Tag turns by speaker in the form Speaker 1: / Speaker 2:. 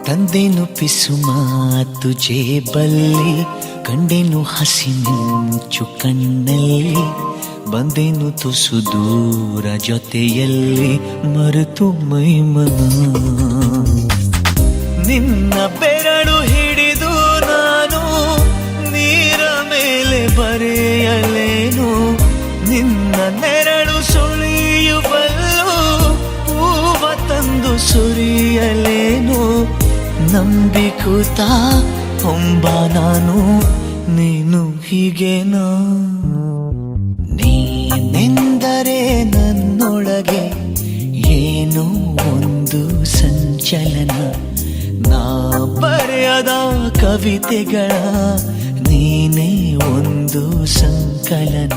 Speaker 1: ತಂದೆನು ಪಿಸು ಮಾತು ಜೇಬಲ್ಲಿ, ಕಂಡೆನು ಹಸಿ ಮಿಂಚು ಕಣ್ಣಲ್ಲಿ, ಬಂದೆನು ತುಸು ದೂರ ಜೊತೆಯಲ್ಲಿ, ಮರೆತು ಮೈಮನ. ನಿನ್ನ ಬೆರಳು ಹಿಡಿದು ನಾನು ನೀರ ಮೇಲೆ ಬರೆಯಲೇನು, ನಿನ್ನ ನೆರಳು ಸುಳಿಯುವಲ್ಲೂ ಹೂವ ತಂದು ಸುರಿಯಲೇನು. ನಂಬಿಕೂತ ಹೊಂಬ ನಾನು, ನೀನು ಹೀಗೇನಾ? ನೀನೆಂದರೆ ನನ್ನೊಳಗೆ ಏನೋ ಒಂದು ಸಂಚಲನ, ನಾ ಬರೆಯದ ಕವಿತೆಗಳ ನೀನೇ ಒಂದು ಸಂಕಲನ.